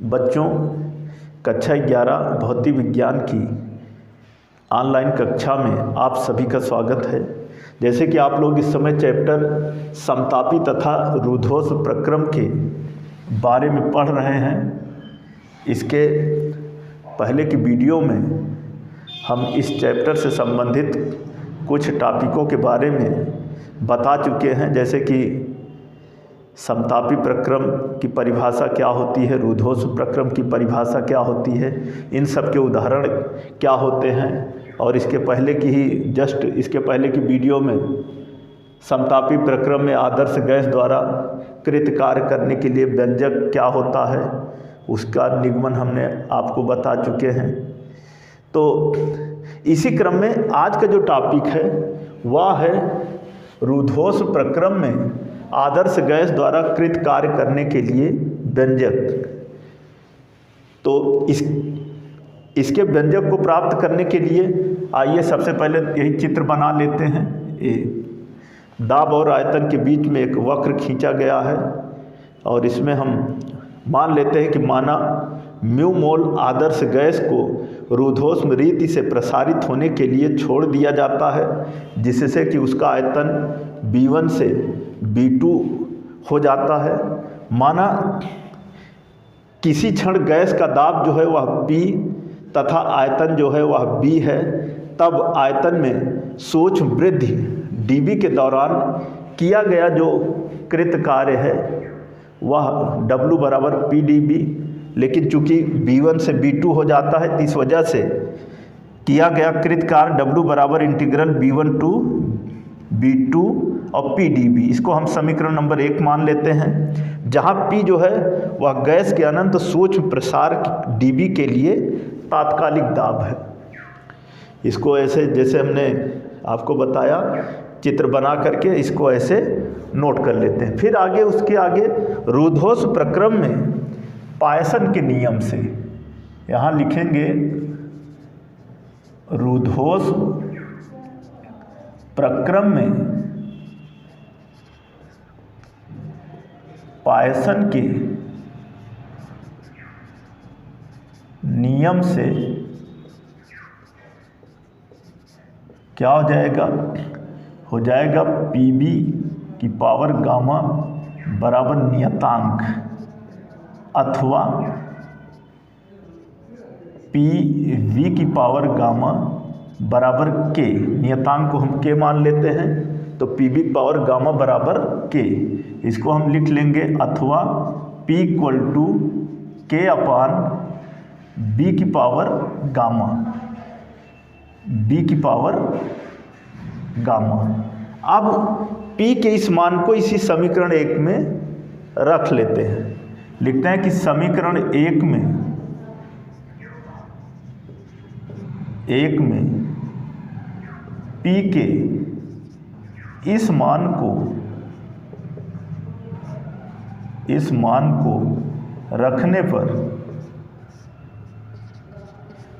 बच्चों, कक्षा 11 भौतिक विज्ञान की ऑनलाइन कक्षा में आप सभी का स्वागत है। जैसे कि आप लोग इस समय चैप्टर समतापी तथा रूद्धोष्म प्रक्रम के बारे में पढ़ रहे हैं, इसके पहले की वीडियो में हम इस चैप्टर से संबंधित कुछ टॉपिकों के बारे में बता चुके हैं, जैसे कि समतापी प्रक्रम की परिभाषा क्या होती है, रूद्धोष्म प्रक्रम की परिभाषा क्या होती है, इन सब के उदाहरण क्या होते हैं। और इसके पहले की वीडियो में समतापी प्रक्रम में आदर्श गैस द्वारा कृत कार्य करने के लिए व्यंजक क्या होता है, उसका निगमन हमने आपको बता चुके हैं। तो इसी क्रम में आज का जो टॉपिक है वह है रूद्धोष्म प्रक्रम में आदर्श गैस द्वारा कृत कार्य करने के लिए व्यंजक। तो इसके व्यंजक को प्राप्त करने के लिए आइए सबसे पहले यही चित्र बना लेते हैं। दाब और आयतन के बीच में एक वक्र खींचा गया है और इसमें हम मान लेते हैं कि माना म्यू मोल आदर्श गैस को रूद्धोष्म रीति से प्रसारित होने के लिए छोड़ दिया जाता है, जिससे कि उसका आयतन B1 से B2 हो जाता है। माना किसी क्षण गैस का दाब जो है वह P तथा आयतन जो है वह B है, तब आयतन में सूक्ष्म वृद्धि dB के दौरान किया गया जो कृत कार्य है वह W बराबर PdB, लेकिन चूंकि B1 से B2 हो जाता है, तो इस वजह से किया गया कृत कार्य W बराबर इंटीग्रल B1 टू B2 और PdB। इसको हम समीकरण नंबर 1 मान लेते हैं, जहाँ P जो है वह गैस के अनंत सूक्ष्म प्रसार dB के लिए तात्कालिक दाब है। इसको ऐसे जैसे हमने आपको बताया चित्र बना करके इसको ऐसे नोट कर लेते हैं। फिर आगे उसके आगे रूद्धोष्म प्रक्रम में पायसन के नियम से यहाँ लिखेंगे रूद्धोष्म प्रक्रम में पायसन के नियम से क्या हो जाएगा, PB की पावर गामा बराबर नियतांक अथवा PV की पावर गामा बराबर K। नियतांक को हम K मान लेते हैं, तो PB की पावर गामा बराबर K। इसको हम लिख लेंगे अथवा P equal to K upon B की पावर गामा, B की पावर गामा। अब P के इस मान को इसी समीकरण 1 में रख लेते हैं। लिखते हैं कि समीकरण 1 में P के इस मान को रखने पर,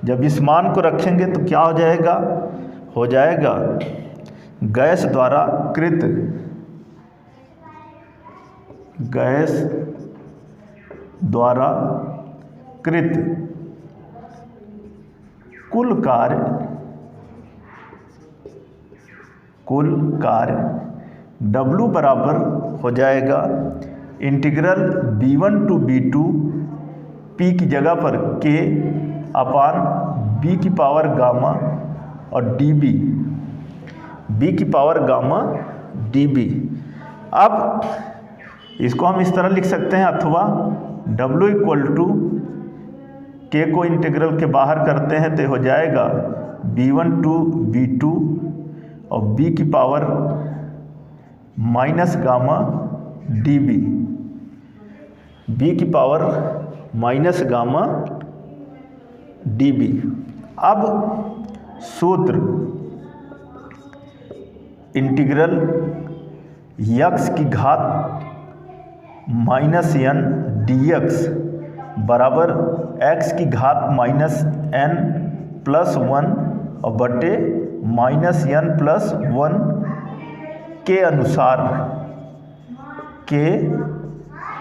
जब इस मान को रखेंगे तो क्या हो जाएगा गैस द्वारा कृत कुल कार्य W बराबर हो जाएगा integral B1 to B2 P की जगह पर K अपान B की पावर गामा और dB, B की पावर गामा dB। अब इसको हम इस तरह लिख सकते हैं, अथवा W इक्वल टू K को इंटीग्रल के बाहर करते हैं तो हो जाएगा B1 टू B2 और B की power minus gamma dB, B की पावर माइनस गामा dB। अब सूत्र इंटीग्रल x की घात माइनस n dx बराबर x की घात माइनस n प्लस 1 और बटे माइनस n प्लस 1 के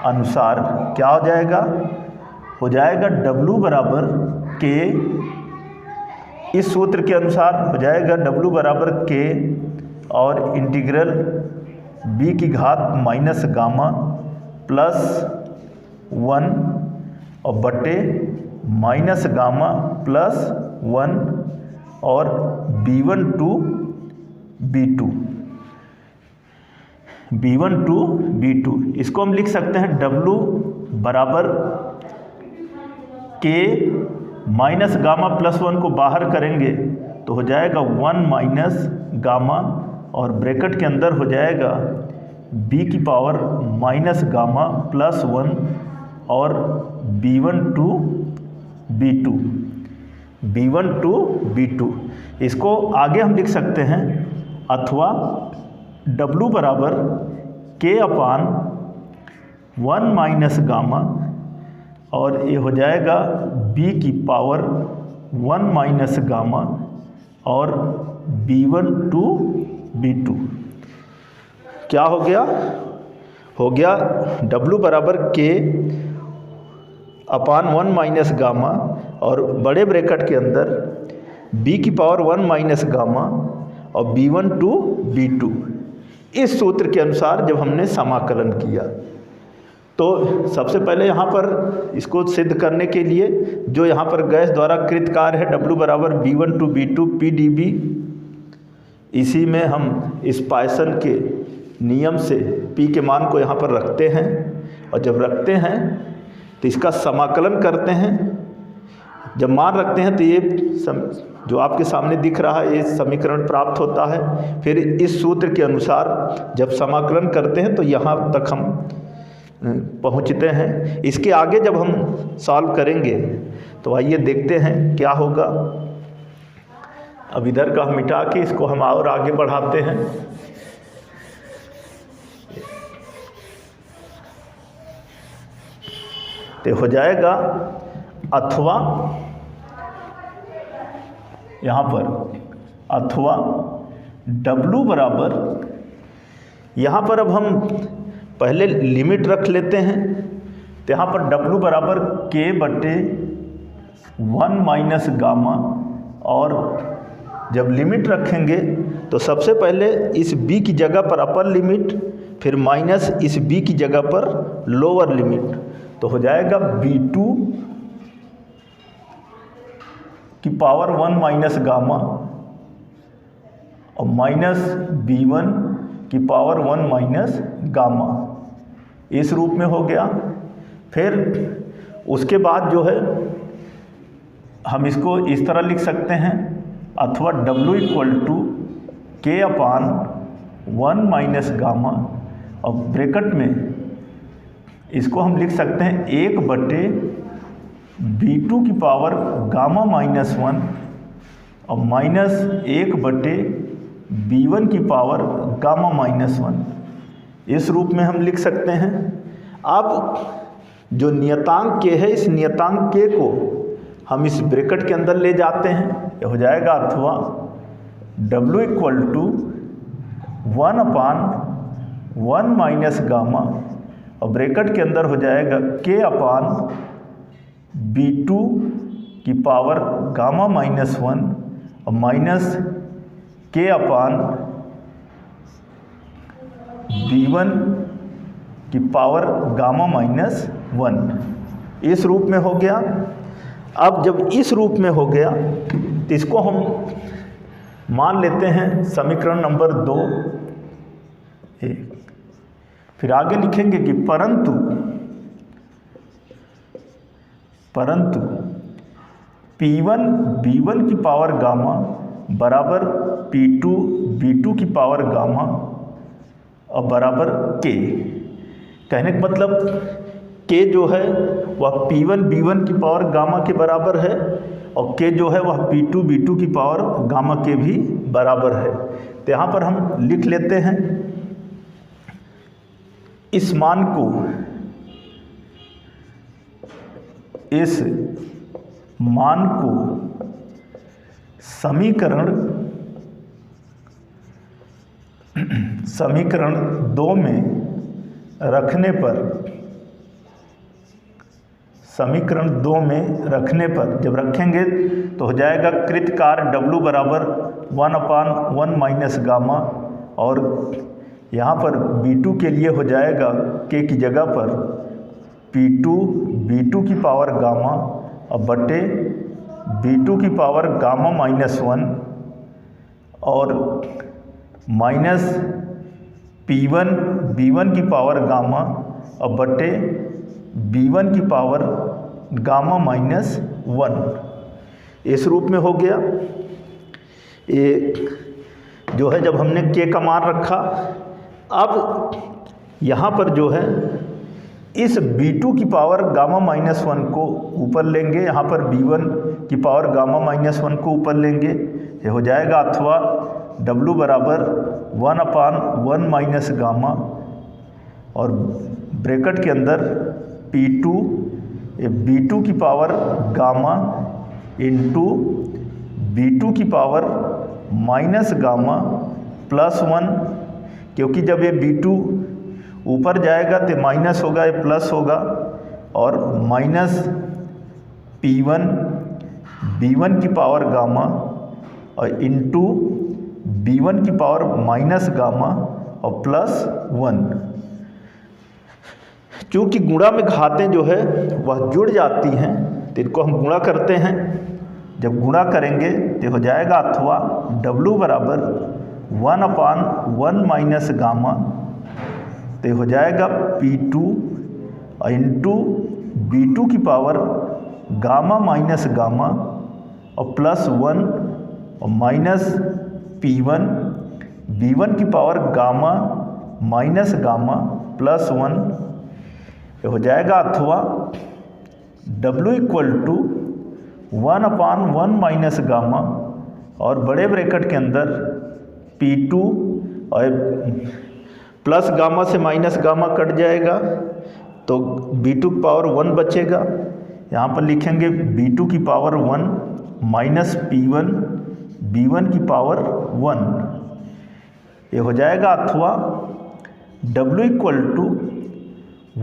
अनुसार क्या हो जाएगा, हो जाएगा W बराबर K, इस सूत्र के अनुसार हो जाएगा W बराबर K और इंटीग्रल b की घात माइनस गामा प्लस 1 और बटे माइनस गामा प्लस 1 और b1 टू b2, इसको हम लिख सकते हैं W बराबर K माइनस गामा प्लस 1 को बाहर करेंगे तो हो जाएगा 1 माइनस गामा और ब्रैकेट के अंदर हो जाएगा b की पावर माइनस गामा प्लस 1 और b1 टू b2, इसको आगे हम लिख सकते हैं अथवा W बराबर K अपान 1 माइनस गामा और ये हो जाएगा b की पावर 1 माइनस गामा और b1 टू b2। क्या हो गया W बराबर K अपान 1 माइनस गामा और बड़े ब्रैकेट के अंदर b की पावर 1 माइनस गामा और b1 टू b2। इस सूत्र के अनुसार जब हमने समाकलन किया तो सबसे पहले यहाँ पर इसको सिद्ध करने के लिए जो यहाँ पर गैस द्वारा कृत कार्य है W बराबर b1 टू b2 pdb, इसी में हम इस पाइसन के नियम से p के मान को यहाँ पर रखते हैं और जब रखते हैं तो इसका समाकलन करते हैं। जब मान रखते हैं तो ये जो आपके सामने दिख रहा है ये समीकरण प्राप्त होता है। फिर इस सूत्र के अनुसार जब समाकलन करते हैं तो यहाँ तक हम पहुँचते हैं। इसके आगे जब हम सॉल्व करेंगे तो आइए देखते हैं क्या होगा। अब इधर का हम मिटा के इसको हम और आगे बढ़ाते हैं। तो हो जाएगा अथवा यहाँ पर अथवा W बराबर, यहाँ पर अब हम पहले लिमिट रख लेते हैं तो यहाँ पर W बराबर K बटे 1 माइनस गामा और जब लिमिट रखेंगे तो सबसे पहले इस b की जगह पर अपर लिमिट, फिर माइनस इस b की जगह पर लोअर लिमिट, तो हो जाएगा b2 की पावर 1 माइनस गामा और माइनस b1 की पावर 1 माइनस गामा, इस रूप में हो गया। फिर उसके बाद जो है हम इसको इस तरह लिख सकते हैं अथवा W equal to K upon 1 minus gamma और ब्रैकेट में इसको हम लिख सकते हैं 1 बटे b2 की पावर गामा माइनस 1 और माइनस 1 बटे b1 की पावर गामा माइनस 1, इस रूप में हम लिख सकते हैं। अब जो नियतांक k है इस नियतांक k को हम इस ब्रैकेट के अंदर ले जाते हैं, ये हो जाएगा अथवा W equal to 1 upon 1 minus gamma और ब्रैकेट के अंदर हो जाएगा K अपान b2 की पावर गामा माइनस 1 और माइनस K अपान b1 की पावर गामा माइनस 1, इस रूप में हो गया। अब जब इस रूप में हो गया तो इसको हम मान लेते हैं समीकरण नंबर 2। फिर आगे लिखेंगे कि परंतु P1 B1 की पावर गामा बराबर P2 B2 की पावर गामा और बराबर K। कहने का मतलब K जो है वह P1 B1 की पावर गामा के बराबर है और K जो है वह P2 B2 की पावर गामा के भी बराबर है। तो यहाँ पर हम लिख लेते हैं इस मान को, समीकरण 2 में रखने पर समीकरण 2 में रखने पर जब रखेंगे तो हो जाएगा कृत कार्य W बराबर 1/1 माइनस गामा, और यहाँ पर B2 के लिए हो जाएगा K की जगह पर P2 B2 की पावर गामा और बटे B2 की पावर गामा -1 और माइनस P1 B1 की पावर गामा और बटे B1 की पावर गामा -1 इस रूप में हो गया। ये जो है जब हमने K का मान रखा, अब यहाँ पर जो है इस B2 की पावर गामा -1 को ऊपर लेंगे, यहाँ पर B1 की पावर गामा -1 को ऊपर लेंगे, ये हो जाएगा अथवा W बराबर 1/1 माइनस गामा और ब्रैकेट के अंदर P2 B2 की पावर गामा इंटू B2 की पावर माइनस गामा +1, क्योंकि जब ये B2 ऊपर जाएगा तो माइनस होगा, ये प्लस होगा, और माइनस P1 B1 की पावर गामा और इंटू B1 की पावर माइनस गामा और +1। क्योंकि गुणा में घातें जो है वह जुड़ जाती हैं तो इनको हम गुणा करते हैं। जब गुणा करेंगे तो हो जाएगा अथवा W बराबर 1/1 माइनस गामा, तो हो जाएगा P2 इंटू B2 की पावर गामा माइनस गामा और +1 और माइनस P1 B1 की पावर गामा माइनस गामा +1, हो जाएगा अथवा W = 1/1 माइनस गामा और बड़े ब्रैकेट के अंदर P2 और प्लस गामा से माइनस गामा कट जाएगा तो B2 की पावर 1 बचेगा। यहाँ पर लिखेंगे B2 की पावर 1 माइनस P1 B1 की पावर 1, ये हो जाएगा अथवा W =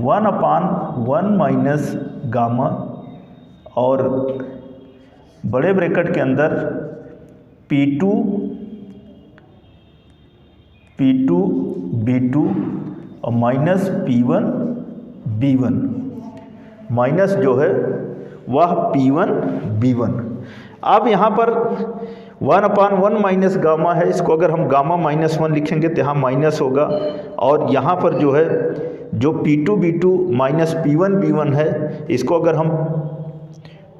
1/1 माइनस गामा और बड़े ब्रैकेट के अंदर P2 B2 और माइनस P1 B1 माइनस जो है वह P1 B1। अब यहाँ पर 1/1 माइनस गामा है, इसको अगर हम गामा -1 लिखेंगे तो यहाँ माइनस होगा, और यहाँ पर जो है जो P2 B2 minus P1 B1 है, इसको अगर हम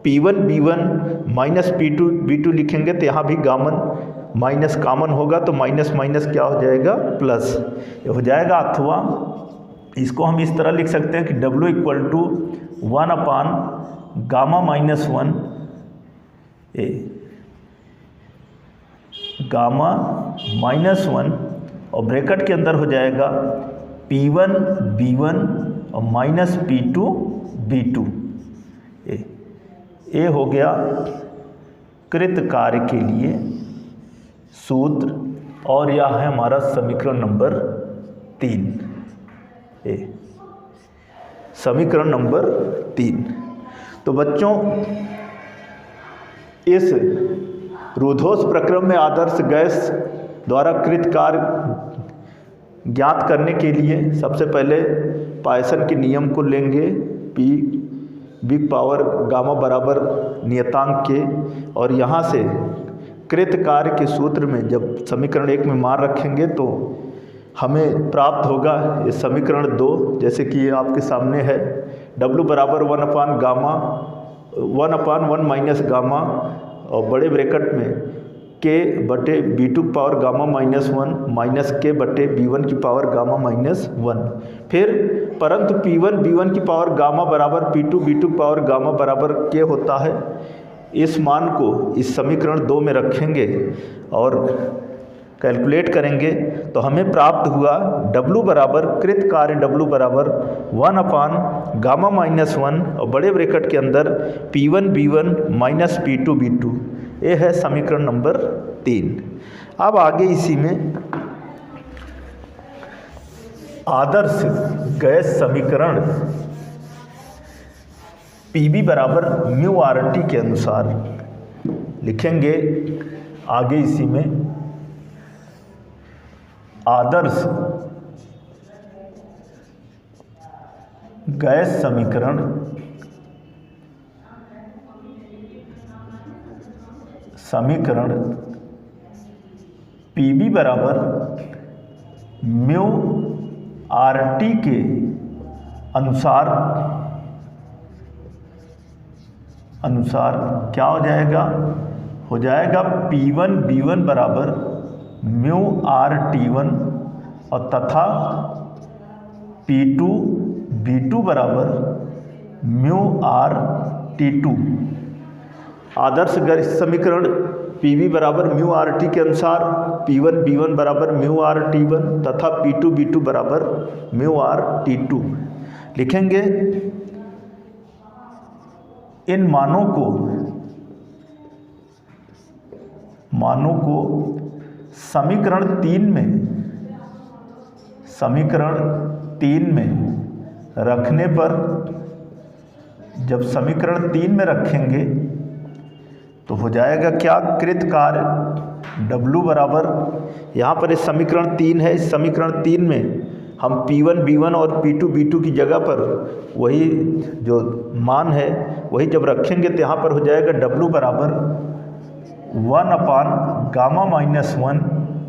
P1 B1 minus P2 B2 लिखेंगे तो यहाँ भी गामन माइनस कॉमन होगा, तो माइनस माइनस क्या हो जाएगा प्लस, ये हो जाएगा अथवा इसको हम इस तरह लिख सकते हैं कि W = 1/1 गामा -1 और ब्रैकेट के अंदर हो जाएगा P1 B1 और माइनस P2 B2। ये हो गया कृत कार्य के लिए सूत्र, और यह है हमारा समीकरण नंबर 3। समीकरण नंबर 3। तो बच्चों, इस रूधोस प्रक्रम में आदर्श गैस द्वारा कृत कार्य ज्ञात करने के लिए सबसे पहले पायसन के नियम को लेंगे, P बिग पावर गामा बराबर नियतांक के, और यहाँ से कृत कार्य के सूत्र में जब समीकरण 1 में मान रखेंगे तो हमें प्राप्त होगा ये समीकरण 2, जैसे कि ये आपके सामने है। W बराबर 1/1 माइनस गामा और बड़े ब्रैकेट में K बटे B2 की पावर गामा -1 माइनस K बटे B1 की पावर गामा -1, फिर परंतु P1 B1 की पावर गामा बराबर P2 B2 की पावर गामा बराबर K होता है। इस मान को इस समीकरण 2 में रखेंगे और कैलकुलेट करेंगे तो हमें प्राप्त हुआ W बराबर कृत कार्य W बराबर 1/गामा-1 और बड़े ब्रैकेट के अंदर P1 B1 minus P2 B2। ये है समीकरण नंबर 3। अब आगे इसी में आदर्श गैस समीकरण PV बराबर म्यू आर टी के अनुसार लिखेंगे आगे इसी में आदर्श गैस समीकरण PV बराबर म्यू आर टी के अनुसार क्या हो जाएगा? हो जाएगा P1 B1 बराबर म्यू आर T1 और तथा P2 B2 बराबर म्यू आर T2। आदर्श गैस समीकरण PV बराबर म्यू आर टी के अनुसार P1 B1 बराबर म्यू आर T1 तथा P2 B2 बराबर म्यू आर T2 लिखेंगे। इन मानों को समीकरण 3 में रखने पर, जब समीकरण 3 में रखेंगे तो हो जाएगा क्या? कृत कार्य W बराबर, यहाँ पर इस समीकरण 3 है, इस समीकरण 3 में हम P1 B1 और P2 B2 की जगह पर वही जो मान है वही जब रखेंगे तो यहाँ पर हो जाएगा W बराबर 1 अपान गामा माइनस 1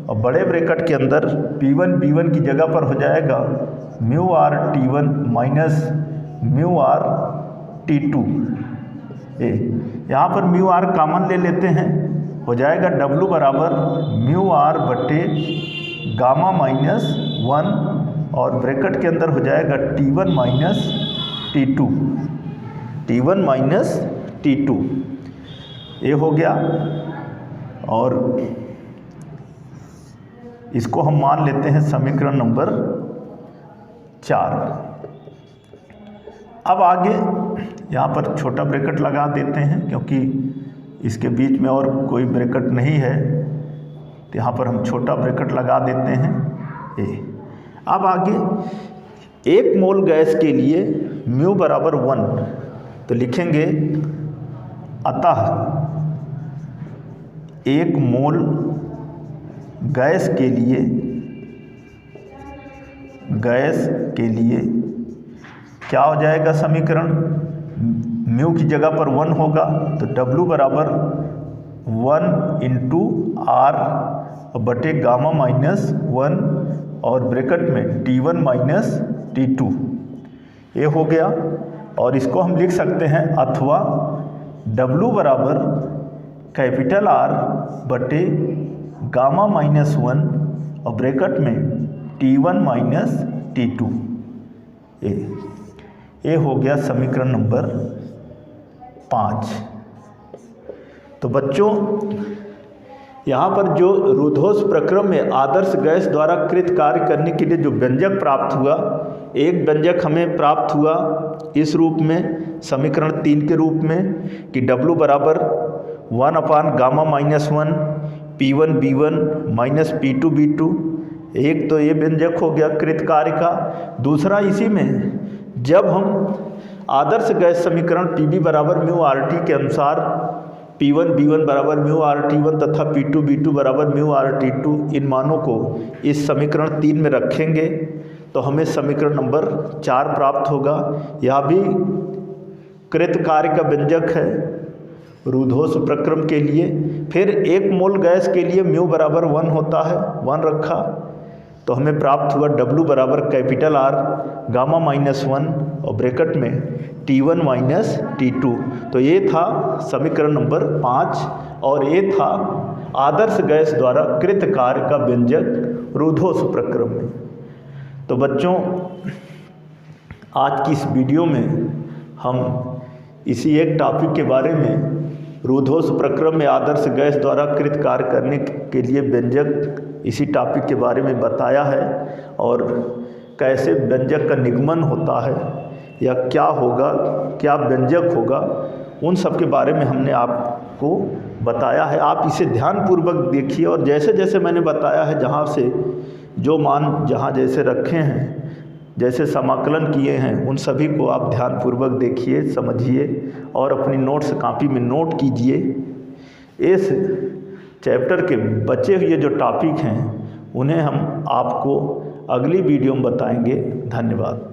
और बड़े ब्रैकेट के अंदर P1 B1 की जगह पर हो जाएगा mu R T1 minus mu R T2। यहाँ पर म्यू आर कॉमन ले लेते हैं, हो जाएगा W बराबर म्यू आर बटे गामा माइनस 1 और ब्रैकेट के अंदर हो जाएगा T1 माइनस T2। ये हो गया और इसको हम मान लेते हैं समीकरण नंबर 4। अब आगे यहाँ पर छोटा ब्रैकेट लगा देते हैं क्योंकि इसके बीच में और कोई ब्रैकेट नहीं है, तो यहाँ पर हम छोटा ब्रैकेट लगा देते हैं। अब आगे 1 मोल गैस के लिए म्यू बराबर 1, तो लिखेंगे अतः 1 मोल गैस के लिए क्या हो जाएगा? समीकरण म्यू की जगह पर 1 होगा तो W बराबर 1 इंटू आर बटे गामा माइनस 1 और ब्रैकेट में T1 माइनस T2। ये हो गया और इसको हम लिख सकते हैं अथवा W बराबर कैपिटल R बटे गामा माइनस 1 और ब्रैकेट में T1 माइनस T2। ये हो गया समीकरण नंबर 5। तो बच्चों यहाँ पर जो रूधोस प्रक्रम में आदर्श गैस द्वारा कृत कार्य करने के लिए जो व्यंजक प्राप्त हुआ, एक व्यंजक हमें प्राप्त हुआ इस रूप में समीकरण 3 के रूप में कि W बराबर 1 अपान gamma minus 1 P1 B1 minus P2 B2। एक तो ये व्यंजक हो गया कृत कार्य का। दूसरा इसी में जब हम आदर्श गैस समीकरण PV बराबर म्यू आर टी के अनुसार P1 B1 बराबर म्यू आर T1 तथा P2 B2 बराबर म्यू आर T2 इन मानों को इस समीकरण 3 में रखेंगे तो हमें समीकरण नंबर 4 प्राप्त होगा। यह भी कृत कार्य का व्यंजक है रूधोस प्रक्रम के लिए। फिर 1 मोल गैस के लिए म्यू बराबर 1 होता है, 1 रखा तो हमें प्राप्त हुआ W बराबर कैपिटल R गामा माइनस 1 और ब्रैकेट में T1 माइनस T2। तो ये था समीकरण नंबर 5 और ये था आदर्श गैस द्वारा कृत कार्य का व्यंजक रूधोस प्रक्रम में। तो बच्चों आज की इस वीडियो में हम इसी एक टॉपिक के बारे में रूधोस प्रक्रम में आदर्श गैस द्वारा कृत कार्य करने के लिए व्यंजक इसी टॉपिक के बारे में बताया है और कैसे व्यंजक का निगमन होता है या क्या होगा, क्या व्यंजक होगा, उन सब के बारे में हमने आपको बताया है। आप इसे ध्यानपूर्वक देखिए और जैसे जैसे मैंने बताया है जहाँ से जो मान जहाँ जैसे रखे हैं जैसे समाकलन किए हैं उन सभी को आप ध्यानपूर्वक देखिए, समझिए और अपनी नोट्स कॉपी में नोट कीजिए। इस चैप्टर के बचे हुए जो टॉपिक हैं उन्हें हम आपको अगली वीडियो में बताएंगे। धन्यवाद।